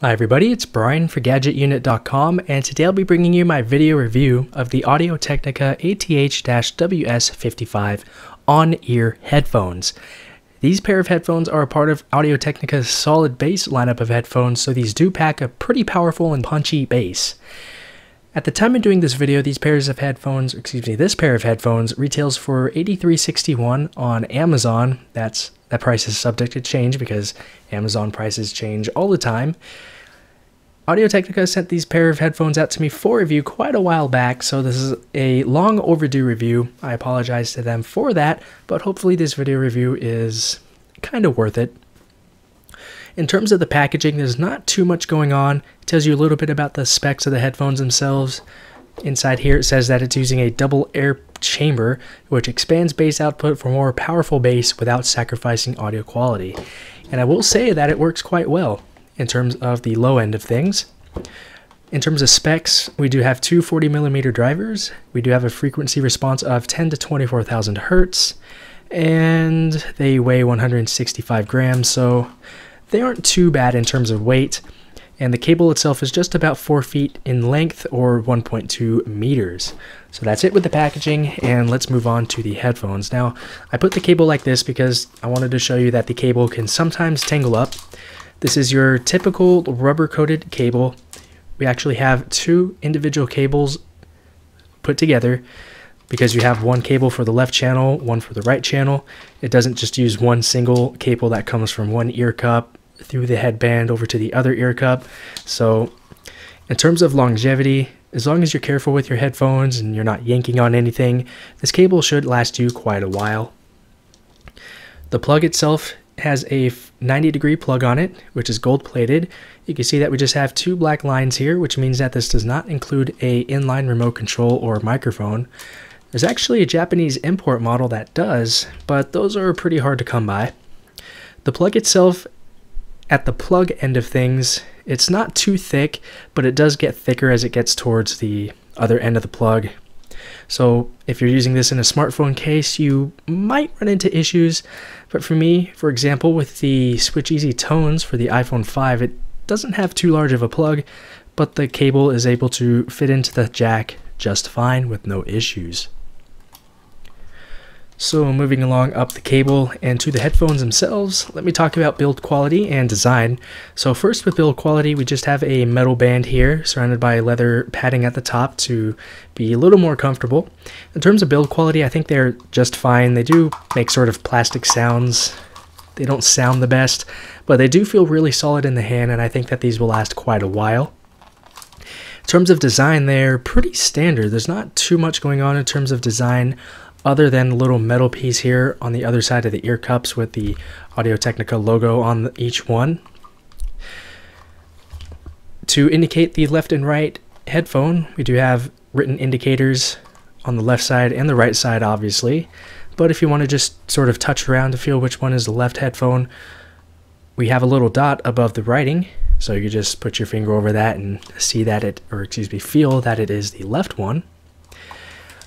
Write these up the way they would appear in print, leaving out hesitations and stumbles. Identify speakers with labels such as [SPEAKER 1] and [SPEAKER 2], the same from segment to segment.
[SPEAKER 1] Hi everybody, it's Brian for GadgetUnit.com, and today I'll be bringing you my video review of the Audio-Technica ATH-WS55 on-ear headphones. These pair of headphones are a part of Audio-Technica's solid bass lineup of headphones, so these do pack a pretty powerful and punchy bass. At the time of doing this video, this pair of headphones retails for $83.61 on Amazon. That price is subject to change because Amazon prices change all the time. Audio-Technica sent these pair of headphones out to me for review quite a while back, so this is a long overdue review. I apologize to them for that, but hopefully this video review is kind of worth it. In terms of the packaging, there's not too much going on. It tells you a little bit about the specs of the headphones themselves. Inside here it says that it's using a double air chamber, which expands bass output for more powerful bass without sacrificing audio quality. And I will say that it works quite well in terms of the low end of things. In terms of specs, we do have two 40mm drivers. We do have a frequency response of 10 to 24,000 hertz, and they weigh 165 grams, so they aren't too bad in terms of weight. And the cable itself is just about 4 feet in length, or 1.2 meters. So that's it with the packaging, and let's move on to the headphones. Now, I put the cable like this because I wanted to show you that the cable can sometimes tangle up. This is your typical rubber-coated cable. We actually have two individual cables put together because you have one cable for the left channel, one for the right channel. It doesn't just use one single cable that comes from one ear cup through the headband over to the other ear cup. So in terms of longevity, as long as you're careful with your headphones and you're not yanking on anything, this cable should last you quite a while. The plug itself has a 90-degree plug on it, which is gold plated. You can see that we just have two black lines here, which means that this does not include a inline remote control or microphone. There's actually a Japanese import model that does, but those are pretty hard to come by. The plug itself, at the plug end of things, it's not too thick, but it does get thicker as it gets towards the other end of the plug. So if you're using this in a smartphone case, you might run into issues. But for me, for example, with the Switch Easy Tones for the iPhone 5, it doesn't have too large of a plug, but the cable is able to fit into the jack just fine with no issues. So moving along up the cable and to the headphones themselves, let me talk about build quality and design. So first with build quality, we just have a metal band here surrounded by leather padding at the top to be a little more comfortable. In terms of build quality, I think they're just fine. They do make sort of plastic sounds. They don't sound the best, but they do feel really solid in the hand, and I think that these will last quite a while. In terms of design, they're pretty standard. There's not too much going on in terms of design, other than the little metal piece here on the other side of the ear cups with the Audio-Technica logo on each one. To indicate the left and right headphone, we do have written indicators on the left side and the right side, obviously. But if you want to just sort of touch around to feel which one is the left headphone, we have a little dot above the writing. So you just put your finger over that and see that feel that it is the left one.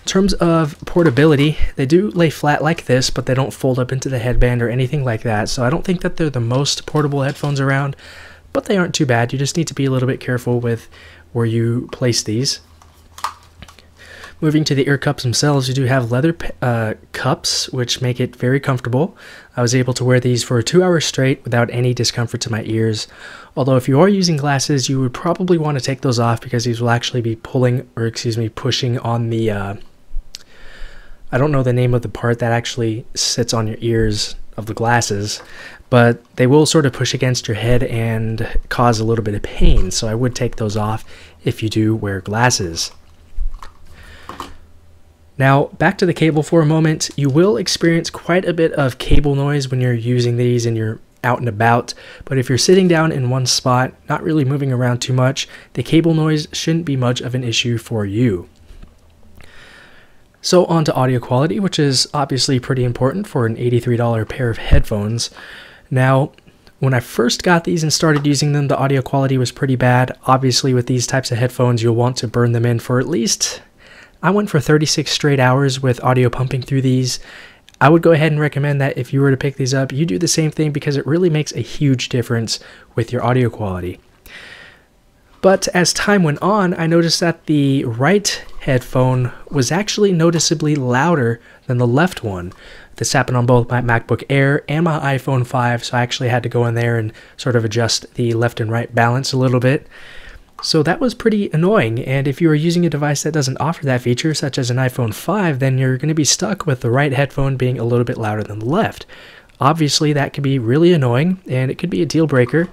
[SPEAKER 1] In terms of portability, they do lay flat like this, but they don't fold up into the headband or anything like that. So I don't think that they're the most portable headphones around, but they aren't too bad. You just need to be a little bit careful with where you place these. Moving to the ear cups themselves, you do have leather cups, which make it very comfortable. I was able to wear these for 2 hours straight without any discomfort to my ears. Although if you are using glasses, you would probably want to take those off because these will actually be pushing on the I don't know the name of the part that actually sits on your ears of the glasses, but they will sort of push against your head and cause a little bit of pain, so I would take those off if you do wear glasses. Now, back to the cable for a moment. You will experience quite a bit of cable noise when you're using these and you're out and about, but if you're sitting down in one spot, not really moving around too much, the cable noise shouldn't be much of an issue for you. So on to audio quality, which is obviously pretty important for an $83 pair of headphones. Now, when I first got these and started using them, the audio quality was pretty bad. Obviously, with these types of headphones, you'll want to burn them in for at least, I went for 36 straight hours with audio pumping through these. I would go ahead and recommend that if you were to pick these up, you do the same thing because it really makes a huge difference with your audio quality. But as time went on, I noticed that the right headphone was actually noticeably louder than the left one. This happened on both my MacBook Air and my iPhone 5, so I actually had to go in there and sort of adjust the left and right balance a little bit. So that was pretty annoying, and if you are using a device that doesn't offer that feature, such as an iPhone 5, then you're going to be stuck with the right headphone being a little bit louder than the left. Obviously, that could be really annoying, and it could be a deal breaker,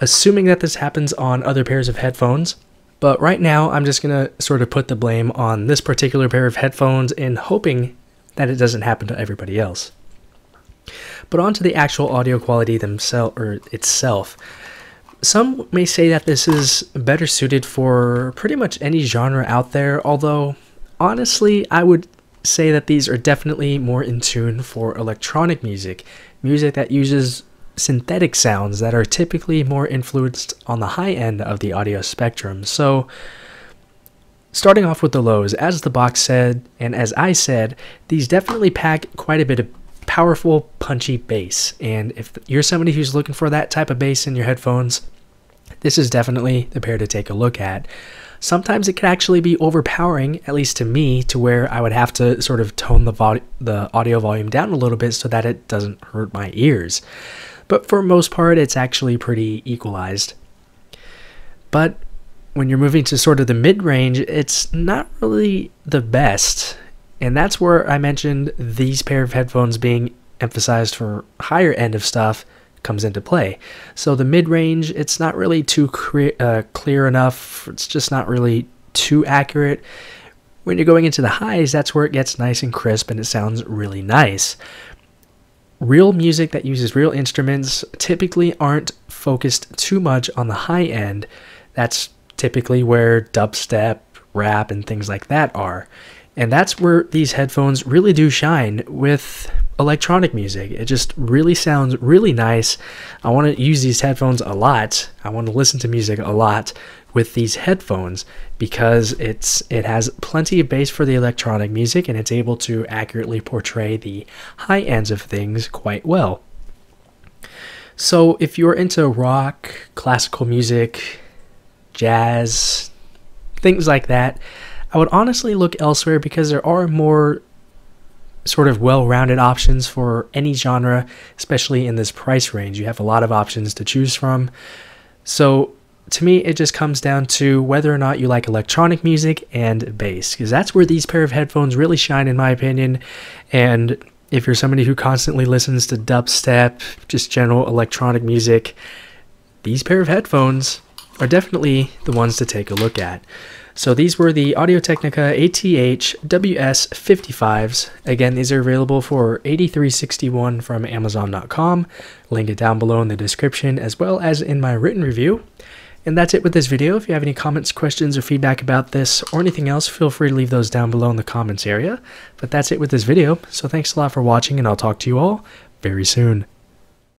[SPEAKER 1] assuming that this happens on other pairs of headphones. But right now, I'm just going to sort of put the blame on this particular pair of headphones and hoping that it doesn't happen to everybody else. But on to the actual audio quality itself. Some may say that this is better suited for pretty much any genre out there, although honestly, I would say that these are definitely more in tune for electronic music, music that uses synthetic sounds that are typically more influenced on the high end of the audio spectrum. So, starting off with the lows, as the box said, and as I said, these definitely pack quite a bit of powerful, punchy bass. And if you're somebody who's looking for that type of bass in your headphones, this is definitely the pair to take a look at. Sometimes it can actually be overpowering, at least to me, to where I would have to sort of tone the audio volume down a little bit so that it doesn't hurt my ears. But for most part, it's actually pretty equalized. But when you're moving to sort of the mid-range, it's not really the best. And that's where I mentioned these pair of headphones being emphasized for higher end of stuff comes into play. So the mid-range, it's not really too clear enough. It's just not really too accurate. When you're going into the highs, that's where it gets nice and crisp and it sounds really nice. Real music that uses real instruments typically aren't focused too much on the high end. That's typically where dubstep, rap, and things like that are. And that's where these headphones really do shine with electronic music. It just really sounds really nice. I want to use these headphones a lot. I want to listen to music a lot with these headphones because it has plenty of bass for the electronic music and it's able to accurately portray the high ends of things quite well. So if you're into rock, classical music, jazz, things like that, I would honestly look elsewhere because there are more sort of well-rounded options for any genre, especially in this price range. You have a lot of options to choose from. So to me, it just comes down to whether or not you like electronic music and bass, because that's where these pair of headphones really shine, in my opinion. And if you're somebody who constantly listens to dubstep, just general electronic music, these pair of headphones are definitely the ones to take a look at. So these were the Audio-Technica ATH-WS55s. Again, these are available for $83.61 from Amazon.com. Link it down below in the description as well as in my written review. And that's it with this video. If you have any comments, questions, or feedback about this or anything else, feel free to leave those down below in the comments area. But that's it with this video. So thanks a lot for watching and I'll talk to you all very soon.